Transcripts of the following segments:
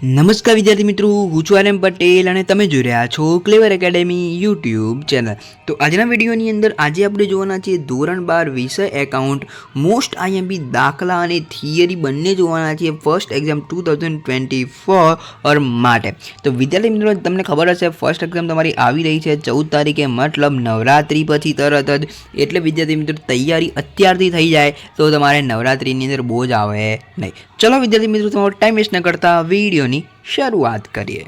નમસ્કાર વિદ્યાર્થી મિત્રો, હું છું આર.એમ. પટેલ અને તમે જોઈ રહ્યા છો ક્લેવર એકેડેમી યુટ્યુબ ચેનલ. તો આજના વિડીયોની અંદર આજે આપણે જોવાના છીએ ધોરણ 12 વિષય એકાઉન્ટ મોસ્ટ આઈએમપી દાખલા અને થિયરી બંને જોવાના છીએ ફર્સ્ટ એક્ઝામ 2024 માટે. તો વિદ્યાર્થી મિત્રો, તમને ખબર હશે ફર્સ્ટ એક્ઝામ તમારી આવી રહી છે 14 તારીખે, મતલબ નવરાત્રિ પછી તરત જ. એટલે વિદ્યાર્થી મિત્રો, તૈયારી અત્યારથી થઈ જાય તો તમારે નવરાત્રિની અંદર બોજ આવે નહીં. ચલો વિદ્યાર્થી મિત્રો, તમારો ટાઈમ વેસ્ટ ન કરતા વિડીયોની શરૂઆત કરીએ.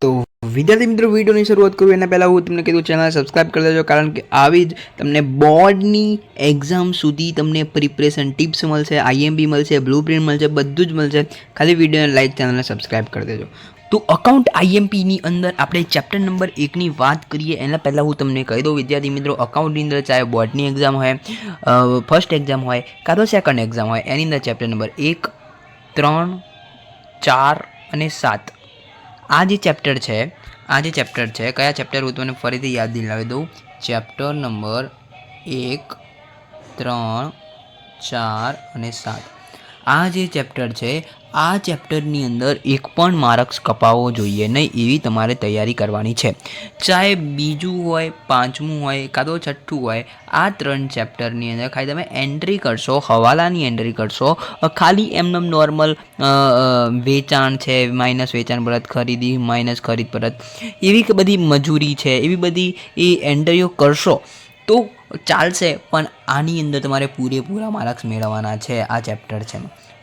તો વિદ્યાર્થી મિત્રો, વિડીયોની શરૂઆત કરું એના પહેલાં હું તમને કીધું ચેનલ સબસ્ક્રાઈબ કરી દેજો, કારણ કે આવી જ તમને બોર્ડની એક્ઝામ સુધી તમને પ્રિપરેશન ટિપ્સ મળશે, આઈએમપી મળશે, બ્લુ પ્રિન્ટ મળશે, બધું જ મળશે. ખાલી વિડીયોને લાઈક, ચેનલને સબસ્ક્રાઈબ કરી દેજો. તો અકાઉન્ટ આઈએમપીની અંદર આપણે ચેપ્ટર નંબર 1ની વાત કરીએ એના પહેલાં હું તમને કહી દઉં વિદ્યાર્થી મિત્રો, અકાઉન્ટની અંદર ચાહે બોર્ડની એક્ઝામ હોય, ફર્સ્ટ એક્ઝામ હોય કાં તો સેકન્ડ એક્ઝામ હોય, એની અંદર ચેપ્ટર નંબર 1, 3, 4 અને 7 આ જે ચેપ્ટર છે કયા ચેપ્ટર હું તમને ફરીથી યાદ દિલાવી દઉં. ચેપ્ટર નંબર 1, 3, 4 અને 7 આ જે ચેપ્ટર છે, આ ચેપ્ટરની અંદર એક પણ માર્ક્સ કપાવવો જોઈએ નહીં એવી તમારે તૈયારી કરવાની છે. ચાહે બીજું હોય, પાંચમું હોય કાં તો છઠ્ઠું હોય, આ 3 ચેપ્ટરની અંદર ખાલી તમે એન્ટ્રી કરશો, હવાલાની એન્ટ્રી કરશો. ખાલી એમનેમ નોર્મલ વેચાણ છે, માઇનસ વેચાણ પરત, ખરીદી માઇનસ ખરીદ પરત, એવી બધી મજૂરી છે, એવી બધી એ એન્ટ્રીઓ કરશો તો ચાલશે, પણ આની અંદર તમારે પૂરેપૂરા માર્ક્સ મેળવવાના છે. આ ચેપ્ટર છે.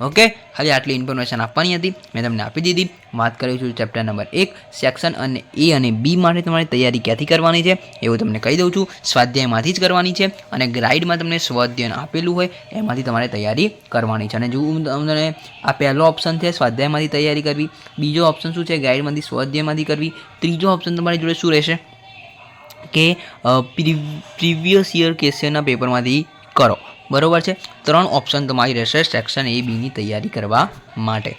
ઓકે, ખાલી આટલી ઇન્ફોર્મેશન આપવાની હતી, મેં તમને આપી દીધી. વાત કરીશું ચેપ્ટર નંબર 1 સેક્શન અને એ અને બી માટે તમારી તૈયારી ક્યાંથી કરવાની છે એવું તમને કહી દઉં છું. સ્વાધ્યાયમાંથી જ કરવાની છે અને ગ્રાઇડમાં તમને સ્વાધ્યાય આપેલું હોય એમાંથી તમારે તૈયારી કરવાની છે. અને જો તમને આ પહેલો ઓપ્શન છે સ્વાધ્યાયમાંથી તૈયારી કરવી, બીજો ઓપ્શન શું છે ગ્રાઇડમાંથી સ્વાધ્યાયમાંથી કરવી, ત્રીજો ઓપ્શન તમારી જોડે શું રહેશે કે પ્રીવિયસ યર ક્વેશ્ચનના પેપરમાંથી કરો. બરાબર છે. 3 ઓપ્શન તમારી રહેશે સેક્શન એ બીની તૈયારી કરવા માટે.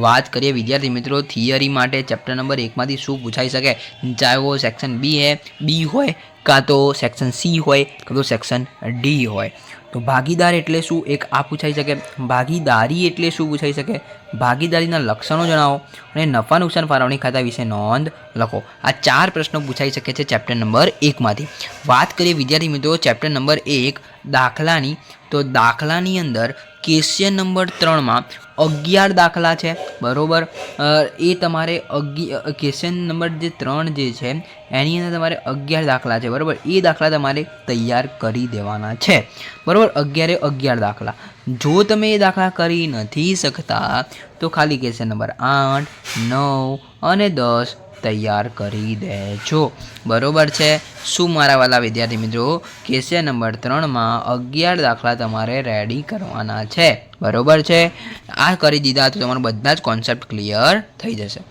વાત કરીએ વિદ્યાર્થી મિત્રો થિયરી માટે ચેપ્ટર નંબર 1માંથી શું પૂછાઈ શકે, ચાહે वो સેક્શન બી હોય કાં તો સેક્શન સી હોય કાં તો સેક્શન ડી હોય. તો ભાગીદાર એટલે શું, એક આ પૂછાઈ શકે. ભાગીદારી એટલે શું પૂછાઈ શકે, ભાગીદારીના લક્ષણો જણાવો અને નફા નુકસાન ફાળવણી ખાતા વિશે નોંધ લખો. આ 4 પ્રશ્નો પૂછાઈ શકે છે ચેપ્ટર નંબર 1માંથી. વાત કરીએ વિદ્યાર્થી મિત્રો ચેપ્ટર નંબર 1 દાખલાની, તો દાખલાની અંદર ક્વેશ્ચન નંબર 3માં 11 દાખલા છે. બરાબર, એ તમારે ક્વેશ્ચન નંબર જે 3 જે છે એની અંદર તમારે 11 દાખલા છે. બરાબર, એ દાખલા તમારે તૈયાર કરી દેવાના છે. બરાબર, 11 દાખલા. જો તમે એ દાખલા કરી નથી શકતા તો ખાલી ક્વેશ્ચન નંબર 8, 9 અને 10 તૈયાર કરી દેજો. બરાબર છે. શું મારા વાલા વિદ્યાર્થી મિત્રો, ક્વેશ્ચન નંબર 3માં 11 દાખલા તમારે રેડી કરવાના છે. બરાબર છે. આ કરી દીધા તો તમારા બધા જ કોન્સેપ્ટ ક્લિયર થઈ જશે.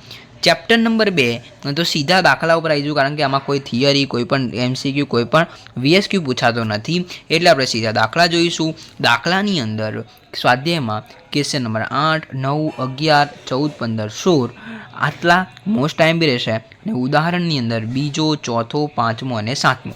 ચેપ્ટર નંબર 2 તો સીધા દાખલા ઉપર આવીશું, કારણ કે આમાં કોઈ થિયરી, કોઈ પણ એમસીક્યુ, કોઈ પણ વીએસક્યુ પૂછાતો નથી, એટલે આપણે સીધા દાખલા જોઈશું. દાખલાની અંદર સ્વાધ્યાયમાં ક્વેશ્ચન નંબર 8, 9, 11, 14, 15, 16 આટલા મોસ્ટ ટાઈમ બી રહેશે. અને ઉદાહરણની અંદર બીજો, ચોથો, પાંચમો અને 7મો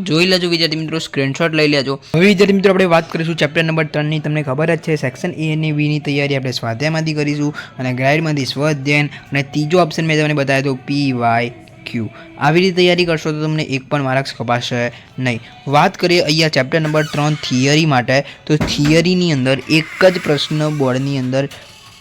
જોઈ લેજો વિદ્યાર્થી મિત્રો, સ્ક્રીનશોટ લઈ લેજો. હવે વિદ્યાર્થી મિત્રો આપણે વાત કરીશું ચેપ્ટર નંબર 3ની. તમને ખબર જ છે સેક્શન એ અને બીની તૈયારી આપણે સ્વાધ્યાયમાંથી કરીશું અને ગ્રાઇડમાંથી સ્વાધ્યાય, અને ત્રીજો ઓપ્શન મેં તમને બતાવ્યો તો PYQ. આવી રીતે તૈયારી કરશો તો તમને એક પણ માર્ક્સ કપાશે નહીં. વાત કરીએ અહીંયા ચેપ્ટર નંબર 3 થિયરી માટે, તો થિયરીની અંદર એક જ પ્રશ્ન બોર્ડની અંદર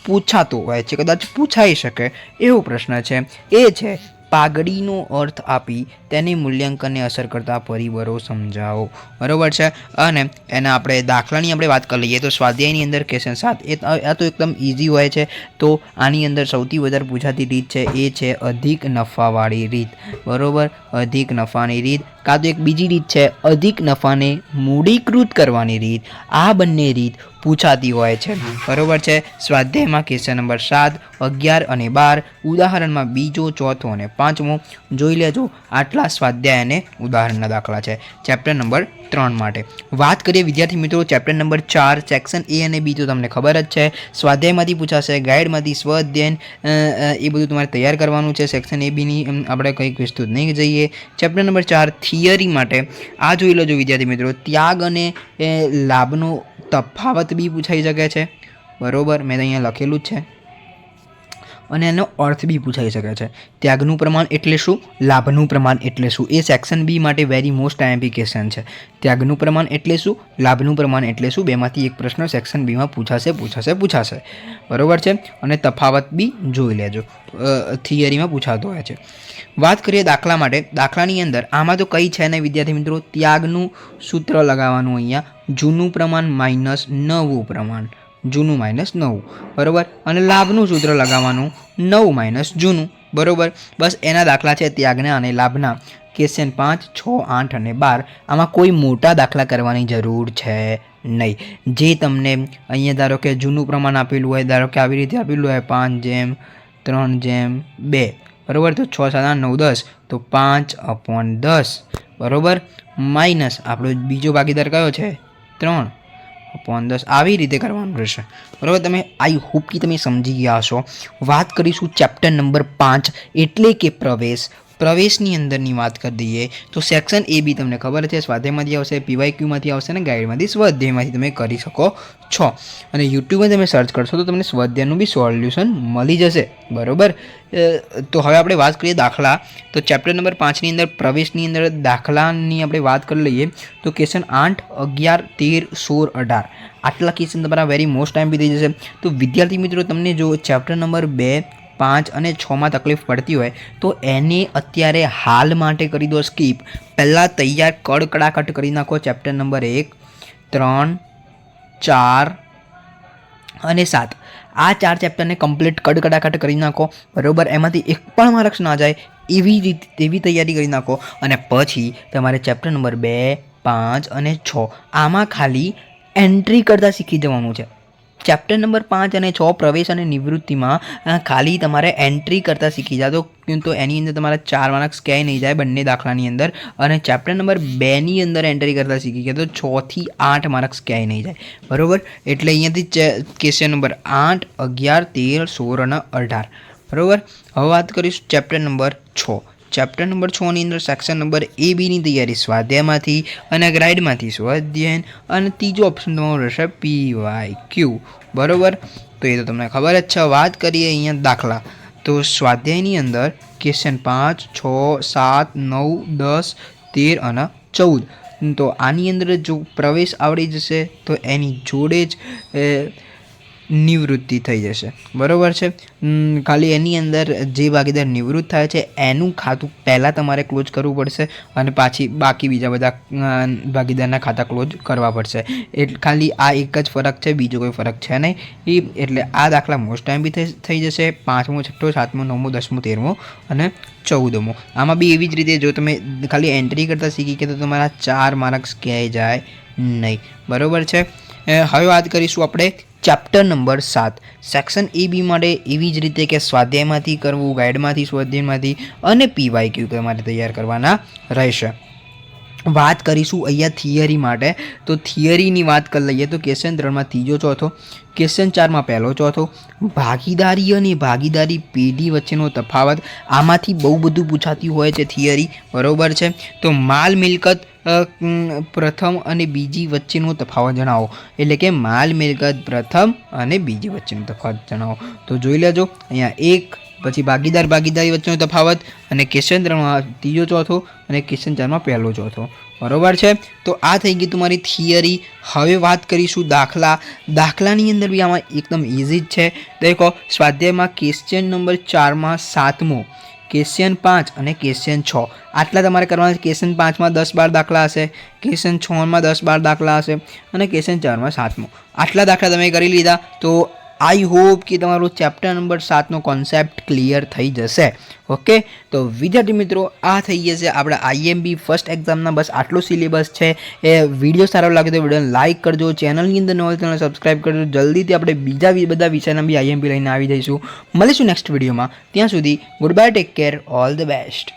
પૂછાતો હોય છે, કદાચ પૂછાઈ શકે એવો પ્રશ્ન છે. એ છે પાઘડીનો અર્થ આપી તેની મૂલ્યાંકનને અસર કરતા પરિબળો સમજાવો. બરાબર છે. અને એના આપણે દાખલાની આપણે વાત કરી લઈએ તો સ્વાધ્યાયની અંદર ક્વેશ્ચન 7 આ તો એકદમ ઇઝી હોય છે. તો આની અંદર સૌથી વધારે પૂછાતી રીત છે એ છે અધિક નફાવાળી રીત. બરાબર, અધિક નફાની રીત, કાં તો એક બીજી રીત છે અધિક નફાને મૂડીકૃત કરવાની રીત. આ બંને રીત પૂછાતી હોય છે, બરાબર છે. સ્વાધ્યાયમાં ક્વેશ્ચન નંબર 7, 11 અને 12, ઉદાહરણમાં બીજો, ચોથો અને પાંચમો. જોઈ લેજો, આટલા સ્વાધ્યાય અને ઉદાહરણના દાખલા છે ચેપ્ટર નંબર 3 માટે. વાત કરીએ વિદ્યાર્થી મિત્રો ચેપ્ટર નંબર 4 સેક્શન A અને B તો તમને ખબર જ છે, સ્વાધ્યાયમાંથી પૂછાશે, ગાઈડમાંથી, સ્વઅધ્યયન એ બધું તમારે તૈયાર કરવાનું છે. સેક્શન A B ની આપણે કંઈક વિસ્તૃત નહીં જઈએ. ચેપ્ટર નંબર 4 થિયરી માટે આ જોઈ લેજો વિદ્યાર્થી મિત્રો, ત્યાગ અને લાભનો તફાવત બી પૂછાઈ શકે છે, બરાબર, મેં અહીંયા લખેલું જ છે, અને એનો અર્થ બી પૂછાઈ શકે છે. ત્યાગનું પ્રમાણ એટલે શું, લાભનું પ્રમાણ એટલે શું, એ સેક્શન બી માટે વેરી મોસ્ટ આઈએમપી છે. ત્યાગનું પ્રમાણ એટલે શું, લાભનું પ્રમાણ એટલે શું, બેમાંથી એક પ્રશ્ન સેક્શન બીમાં પૂછાશે, બરાબર છે. અને તફાવત બી જોઈ લેજો, થિયરીમાં પૂછાતો હોય છે. વાત કરીએ દાખલા માટે, દાખલાની અંદર આમાં તો કંઈ છે ને વિદ્યાર્થી મિત્રો, ત્યાગનું સૂત્ર લગાવવાનું, અહીંયા જૂનું પ્રમાણ માઇનસ નવું પ્રમાણ, જૂનું માઇનસ નવું, બરાબર, અને લાભનું સૂત્ર લગાવવાનું, નવું માઇનસ જૂનું, બરાબર. બસ એના દાખલા છે ત્યાગના અને લાભના. ક્વેશ્ચન 5, 6, 8 અને 12. આમાં કોઈ મોટા દાખલા કરવાની જરૂર છે નહીં. જે તમને અહીંયા ધારો કે જૂનું પ્રમાણ આપેલું હોય, ધારો કે આવી રીતે આપેલું હોય 5:3:2, બરાબર, તો 6, 7, 8, 9, 10, તો 5/10, બરાબર, માઇનસ આપણો બીજો ભાગીદાર કયો છે, 3/10. આવી રીતે કરવાનું રહેશે, બરાબર. તમે આઈ હોપ કે તમે સમજી ગયા હશો. વાત કરીશું ચેપ્ટર નંબર 5 એટલે કે પ્રવેશની અંદરની વાત કરી દઈએ તો સેક્શન A B તમને ખબર છે, સ્વાધ્યાયમાંથી આવશે, PYQમાંથી આવશે અને ગાઈડમાંથી, સ્વાધ્યાયમાંથી તમે કરી શકો છો. અને યુટ્યુબમાં તમે સર્ચ કરશો તો તમને સ્વાધ્યાયનું બી સોલ્યુશન મળી જશે, બરાબર. તો હવે આપણે વાત કરીએ દાખલા. તો ચેપ્ટર નંબર 5ની અંદર પ્રવેશની અંદર દાખલાની આપણે વાત કરી લઈએ તો ક્વેશ્ચન 8, 11, 13, 16, 18 આટલા ક્વેશ્ચન તમારા વેરી મોસ્ટ ટાઈમ બી થઈ જશે. તો વિદ્યાર્થી મિત્રો તમને જો ચેપ્ટર નંબર 2, 5 અને 6માં તકલીફ પડતી હોય તો એને અત્યારે હાલ માટે કરી દો સ્કીપ. પહેલાં તૈયાર કડકડાકટ કરી નાખો ચેપ્ટર નંબર 1, 3, 4 અને 7. આ 4 ચેપ્ટરને કમ્પ્લીટ કડકડાકટ કરી નાખો, બરાબર. એમાંથી એક પણ માર્ક્સ ના જાય એવી તૈયારી કરી નાખો. અને પછી તમારે ચેપ્ટર નંબર 2, 5 અને 6 આમાં ખાલી એન્ટ્રી કરતાં શીખી જવાનું છે. ચેપ્ટર નંબર 5 અને 6 પ્રવેશ અને નિવૃત્તિમાં ખાલી તમારે એન્ટ્રી કરતાં શીખી જાઓ તો એની અંદર તમારા 4 માર્ક્સ ક્યાંય નહીં જાય બંને દાખલાની અંદર. અને ચેપ્ટર નંબર 2ની અંદર એન્ટ્રી કરતાં શીખી ગયા તો 6 થી 8 માર્ક્સ ક્યાંય નહીં જાય, બરાબર. એટલે અહીંયાથી ક્વેશ્ચન નંબર 8, 11, 13, 16 અને 18, બરાબર. હવે વાત કરીશું ચેપ્ટર નંબર 6. ચેપ્ટર નંબર 6ની અંદર સેક્શન નંબર A Bની તૈયારી સ્વાધ્યાયમાંથી અને ગ્રાઇડમાંથી સ્વાધ્યાયન, અને ત્રીજો ઓપ્શન તમારો રહેશે PYQ, બરાબર. તો એ તો તમને ખબર જ છે. વાત કરીએ અહીંયા દાખલા, તો સ્વાધ્યાયની અંદર ક્વેશ્ચન 5, 6, 7, 9, 10, 13 અને 14. તો આની અંદર જો પ્રવેશ આવડી જશે તો એની જોડે જ નિવૃત્તિ થઈ જશે, બરાબર છે. ખાલી એની અંદર જે ભાગીદાર નિવૃત્ત થાય છે એનું ખાતું પહેલાં તમારે ક્લોઝ કરવું પડશે અને પાછી બાકી બીજા બધા ભાગીદારના ખાતા ક્લોઝ કરવા પડશે. એટલે ખાલી આ એક જ ફરક છે, બીજો કોઈ ફરક છે નહીં. એટલે આ દાખલા મોસ્ટ ટાઈમ બી થઈ જશે. 5મો, 6મો, 7મો, 9મો, 10મો, 13મો અને 14મો. આમાં બી એવી જ રીતે જો તમે ખાલી એન્ટ્રી કરતાં શીખી કે તો તમારા 4 માર્ક્સ ક્યાંય જાય નહીં, બરાબર છે. હવે વાત કરીશું આપણે chapter number 7 section A B માટે એવી જ રીતે કે સ્વાધ્યાયમાંથી કરવું, ગાઈડમાંથી, સ્વાધ્યાયમાંથી અને PYQ તમારે તૈયાર કરવાના રહેશે. વાત કરીશું અહીંયા થિયરી માટે. તો થિયરીની વાત કરી લઈએ તો ક્વેશ્ચન 3માં ત્રીજો, ચોથો, ક્વેશ્ચન 4માં પહેલો, ચોથો, ભાગીદારી અને ભાગીદારી પેઢી વચ્ચેનો તફાવત. આમાંથી બહુ બધું પૂછાતી હોય છે થિયરી, બરાબર છે. તો માલ મિલકત પ્રથમ અને બીજી વચ્ચેનો તફાવત જણાવો. એટલે કે માલ મિલકત પ્રથમ અને બીજી વચ્ચેનો તફાવત જણાવો. તો જોઈ લેજો અહીંયા 1, પછી ભાગીદારી વચ્ચેનો તફાવત, અને ક્વેશ્ચન 3માં ત્રીજો, ચોથો, અને ક્વેશ્ચન 4માં પહેલો, ચોથો, બરાબર છે. તો આ થઈ ગઈ તમારી થિયરી. હવે વાત કરીશું દાખલાની અંદર બી આમાં એકદમ ઇઝી જ છે. દેખો સ્વાધ્યાયમાં ક્વેશ્ચન નંબર 4માં 7મો, ક્વેશ્ચન 5 અને ક્વેશ્ચન 6 આટલા તમારે કરવાના. ક્વેશ્ચન 5માં 10-12 દાખલા હશે, ક્વેશ્ચન 6માં 10-12 દાખલા હશે અને ક્વેશ્ચન 4માં 7મો. આટલા દાખલા તમે કરી લીધા તો આઈ હોપ કે તમારું ચેપ્ટર નંબર 7નો કોન્સેપ્ટ ક્લિયર થઈ જશે. ઓકે, તો વિદ્યાર્થી મિત્રો આ થઈ જશે આપણા આઈએમબી ફર્સ્ટ એક્ઝામના બસ આટલો સિલેબસ છે. એ વિડીયો સારો લાગે તો વિડીયોને લાઇક કરજો, ચેનલની અંદર ન હોય તો સબસ્ક્રાઈબ કરજો. જલ્દીથી આપણે બીજા બધા વિષયના બી આઈએમબી લઈને આવી જઈશું. મળીશું નેક્સ્ટ વિડીયોમાં. ત્યાં સુધી good bye, take care, all the best.